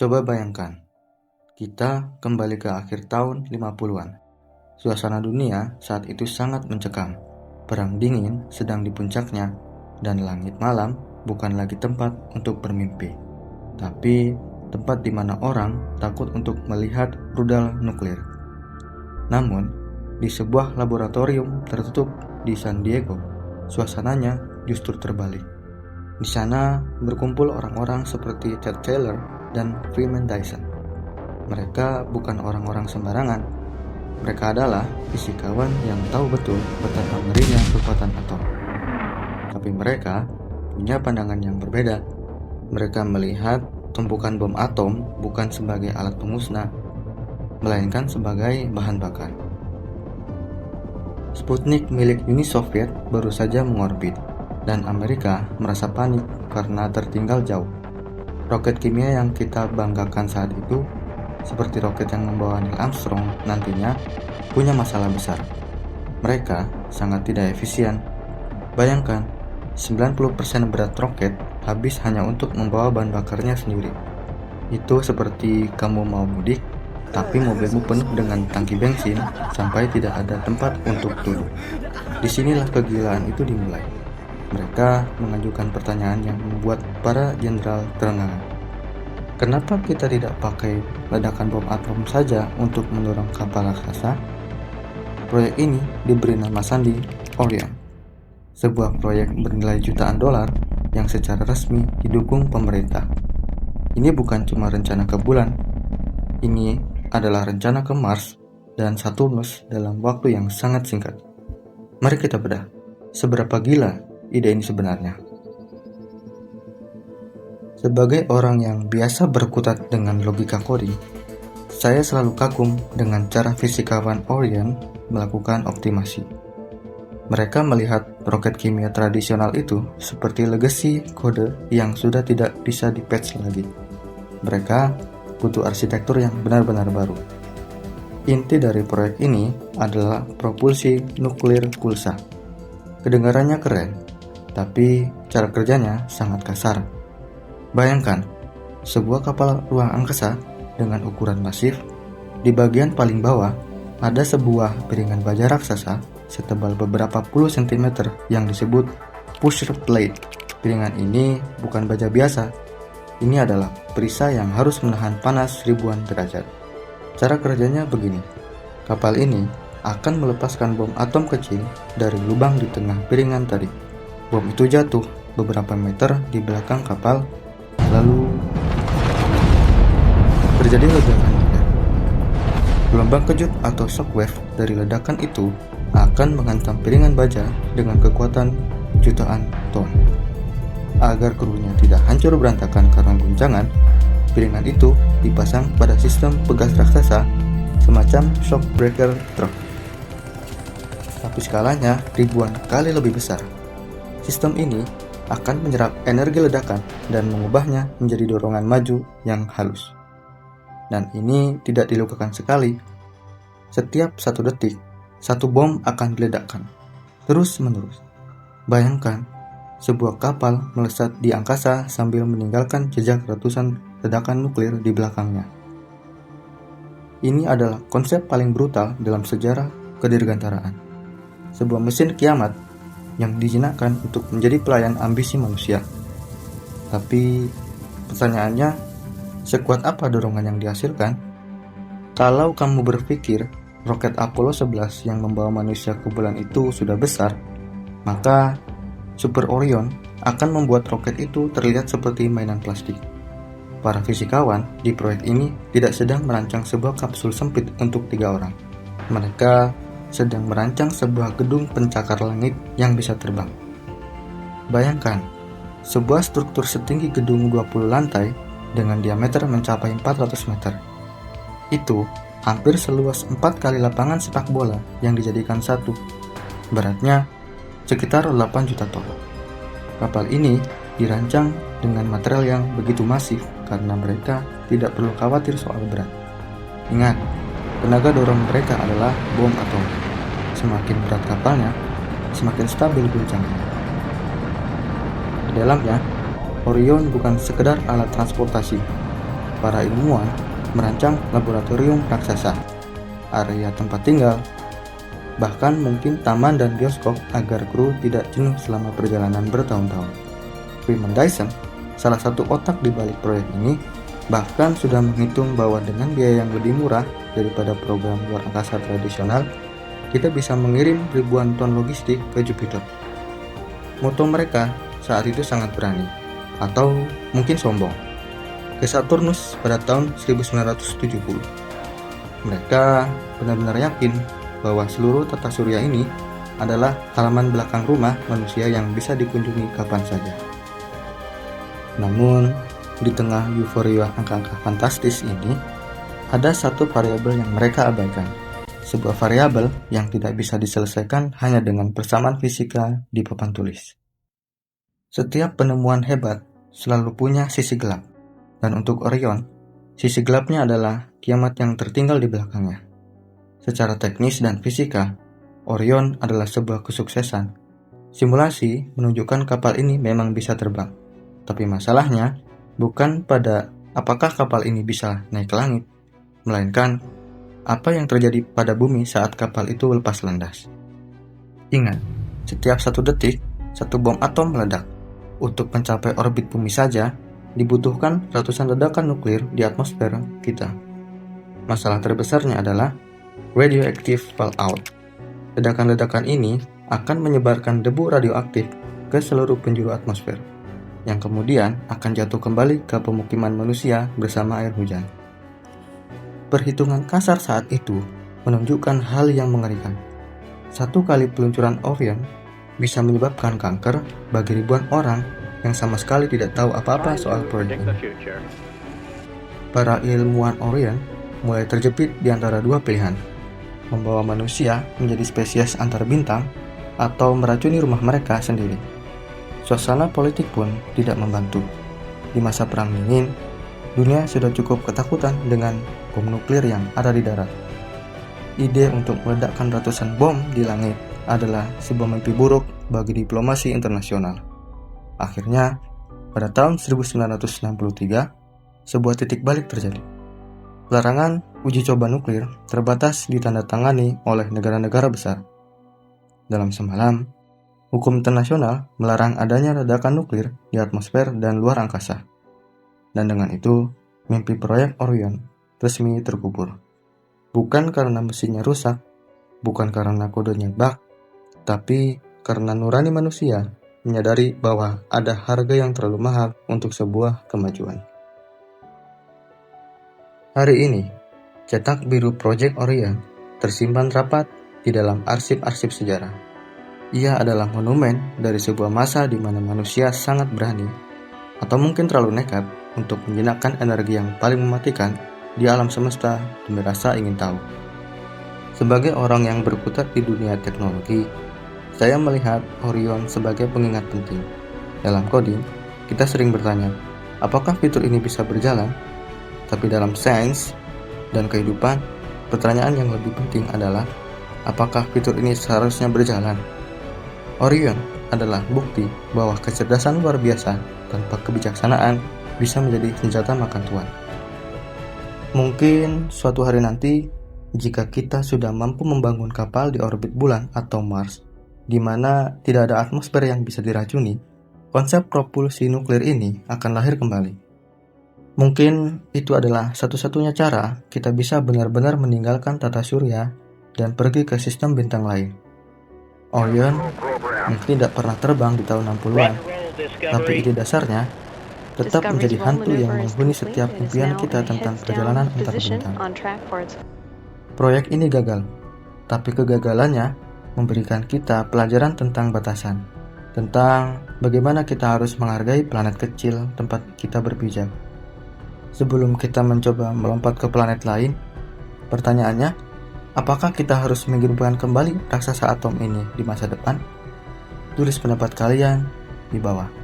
Coba bayangkan, kita kembali ke akhir tahun 50-an. Suasana dunia saat itu sangat mencekam. Perang dingin sedang di puncaknya, dan langit malam bukan lagi tempat untuk bermimpi, tapi tempat di mana orang takut untuk melihat rudal nuklir. Namun, di sebuah laboratorium tertutup di San Diego, suasananya justru terbalik. Di sana berkumpul orang-orang seperti Ted Taylor dan Freeman Dyson. Mereka bukan orang-orang sembarangan. Mereka adalah fisikawan yang tahu betul betapa ngerinya kekuatan atom. Tapi mereka punya pandangan yang berbeda. Mereka melihat tumpukan bom atom bukan sebagai alat pemusnah, melainkan sebagai bahan bakar. Sputnik milik Uni Soviet baru saja mengorbit, dan Amerika merasa panik karena tertinggal jauh. Roket kimia yang kita banggakan saat itu, seperti roket yang membawa Neil Armstrong nantinya, punya masalah besar. Mereka sangat tidak efisien. Bayangkan, 90% berat roket habis hanya untuk membawa bahan bakarnya sendiri. Itu seperti kamu mau mudik, tapi mobilmu penuh dengan tangki bensin sampai tidak ada tempat untuk duduk. Disinilah kegilaan itu dimulai. Mereka mengajukan pertanyaan yang membuat para jenderal terenangan. Kenapa kita tidak pakai ledakan bom atom saja untuk mendorong kapal raksasa? Proyek ini diberi nama sandi Orion, sebuah proyek bernilai jutaan dolar yang secara resmi didukung pemerintah. Ini bukan cuma rencana ke bulan, ini adalah rencana ke Mars dan Saturnus dalam waktu yang sangat singkat. Mari kita bedah, seberapa gila ide ini sebenarnya. Sebagai orang yang biasa berkutat dengan logika coding, saya selalu kagum dengan cara fisikawan Orion melakukan optimasi. Mereka melihat roket kimia tradisional itu seperti legasi kode yang sudah tidak bisa dipatch lagi. Mereka butuh arsitektur yang benar-benar baru. Inti dari proyek ini adalah propulsi nuklir pulsa. Kedengarannya keren, tapi cara kerjanya sangat kasar. Bayangkan, sebuah kapal ruang angkasa dengan ukuran masif, di bagian paling bawah ada sebuah piringan baja raksasa setebal beberapa puluh cm yang disebut pusher plate. Piringan ini bukan baja biasa, ini adalah perisai yang harus menahan panas ribuan derajat. Cara kerjanya begini, kapal ini akan melepaskan bom atom kecil dari lubang di tengah piringan tadi. Bom itu jatuh beberapa meter di belakang kapal, lalu terjadi ledakan nuklir. Gelombang kejut atau shockwave dari ledakan itu akan menghantam piringan baja dengan kekuatan jutaan ton. Agar krunya tidak hancur berantakan karena guncangan, piringan itu dipasang pada sistem pegas raksasa semacam shockbreaker truck. Tapi skalanya ribuan kali lebih besar. Sistem ini akan menyerap energi ledakan dan mengubahnya menjadi dorongan maju yang halus. Dan ini tidak dilakukan sekali. Setiap 1 detik, 1 bom akan diledakkan, terus-menerus. Bayangkan, sebuah kapal melesat di angkasa sambil meninggalkan jejak ratusan ledakan nuklir di belakangnya. Ini adalah konsep paling brutal dalam sejarah kedirgantaraan. Sebuah mesin kiamat yang dijinakkan untuk menjadi pelayan ambisi manusia. Tapi pertanyaannya, sekuat apa dorongan yang dihasilkan? Kalau kamu berpikir roket Apollo 11 yang membawa manusia ke bulan itu sudah besar, maka Super Orion akan membuat roket itu terlihat seperti mainan plastik. Para fisikawan di proyek ini tidak sedang merancang sebuah kapsul sempit untuk 3 orang. Mereka sedang merancang sebuah gedung pencakar langit yang bisa terbang. Bayangkan, sebuah struktur setinggi gedung 20 lantai dengan diameter mencapai 400 meter. Itu hampir seluas 4 kali lapangan sepak bola yang dijadikan satu. Beratnya sekitar 8 juta ton. Kapal ini dirancang dengan material yang begitu masif karena mereka tidak perlu khawatir soal berat. Ingat, tenaga dorong mereka adalah bom atom. Semakin berat kapalnya, semakin stabil guncangannya. Di dalamnya, Orion bukan sekedar alat transportasi. para ilmuwan merancang laboratorium raksasa, area tempat tinggal, bahkan mungkin taman dan bioskop agar kru tidak jenuh selama perjalanan bertahun-tahun. Raymond Dyson, salah satu otak di balik proyek ini, bahkan sudah menghitung bahwa dengan biaya yang lebih murah daripada program luar angkasa tradisional, kita bisa mengirim ribuan ton logistik ke Jupiter. Moto mereka saat itu sangat berani, atau mungkin sombong, ke Saturnus pada tahun 1970. Mereka benar-benar yakin bahwa seluruh tata surya ini adalah halaman belakang rumah manusia yang bisa dikunjungi kapan saja. Namun, di tengah euforia angka-angka fantastis ini, ada satu variabel yang mereka abaikan. Sebuah variabel yang tidak bisa diselesaikan hanya dengan persamaan fisika di papan tulis. Setiap penemuan hebat selalu punya sisi gelap, dan untuk Orion, sisi gelapnya adalah kiamat yang tertinggal di belakangnya. Secara teknis dan fisika, Orion adalah sebuah kesuksesan. Simulasi menunjukkan kapal ini memang bisa terbang, tapi masalahnya bukan pada apakah kapal ini bisa naik ke langit, melainkan apa yang terjadi pada bumi saat kapal itu lepas landas. Ingat, setiap 1 detik, 1 bom atom meledak. Untuk mencapai orbit bumi saja, dibutuhkan ratusan ledakan nuklir di atmosfer kita. Masalah terbesarnya adalah radioactive fallout. Ledakan-ledakan ini akan menyebarkan debu radioaktif ke seluruh penjuru atmosfer, yang kemudian akan jatuh kembali ke pemukiman manusia bersama air hujan. Perhitungan kasar saat itu menunjukkan hal yang mengerikan. 1 kali peluncuran Orion bisa menyebabkan kanker bagi ribuan orang yang sama sekali tidak tahu apa-apa soal proyek ini. Para ilmuwan Orion mulai terjepit di antara 2 pilihan, membawa manusia menjadi spesies antar bintang atau meracuni rumah mereka sendiri. Suasana politik pun tidak membantu. Di masa Perang Dingin, dunia sudah cukup ketakutan dengan bom nuklir yang ada di darat. Ide untuk meledakkan ratusan bom di langit adalah sebuah mimpi buruk bagi diplomasi internasional. Akhirnya, pada tahun 1963, sebuah titik balik terjadi. Larangan uji coba nuklir terbatas ditandatangani oleh negara-negara besar. Dalam semalam, hukum internasional melarang adanya ledakan nuklir di atmosfer dan luar angkasa. Dan dengan itu, mimpi proyek Orion resmi terkubur. Bukan karena mesinnya rusak, bukan karena kodenya bug, tapi karena nurani manusia menyadari bahwa ada harga yang terlalu mahal untuk sebuah kemajuan. Hari ini, cetak biru Project Orion tersimpan rapat di dalam arsip-arsip sejarah. Ia adalah monumen dari sebuah masa di mana manusia sangat berani, atau mungkin terlalu nekat, untuk menjinakkan energi yang paling mematikan di alam semesta demi rasa ingin tahu. Sebagai orang yang berkutat di dunia teknologi, saya melihat Orion sebagai pengingat penting. Dalam coding, kita sering bertanya, apakah fitur ini bisa berjalan? Tapi dalam sains dan kehidupan, pertanyaan yang lebih penting adalah, apakah fitur ini seharusnya berjalan? Orion adalah bukti bahwa kecerdasan luar biasa tanpa kebijaksanaan bisa menjadi senjata makan tuan. Mungkin suatu hari nanti, jika kita sudah mampu membangun kapal di orbit bulan atau Mars, di mana tidak ada atmosfer yang bisa diracuni, konsep propulsi nuklir ini akan lahir kembali. Mungkin itu adalah satu-satunya cara kita bisa benar-benar meninggalkan tata surya dan pergi ke sistem bintang lain. Orion mungkin tidak pernah terbang di tahun 60-an, tapi ide dasarnya tetap menjadi hantu yang menghuni setiap impian kita tentang perjalanan antar bintang. Proyek ini gagal, tapi kegagalannya memberikan kita pelajaran tentang batasan, tentang bagaimana kita harus menghargai planet kecil tempat kita berpijak. Sebelum kita mencoba melompat ke planet lain, pertanyaannya, apakah kita harus menghidupkan kembali raksasa atom ini di masa depan? Tulis pendapat kalian di bawah.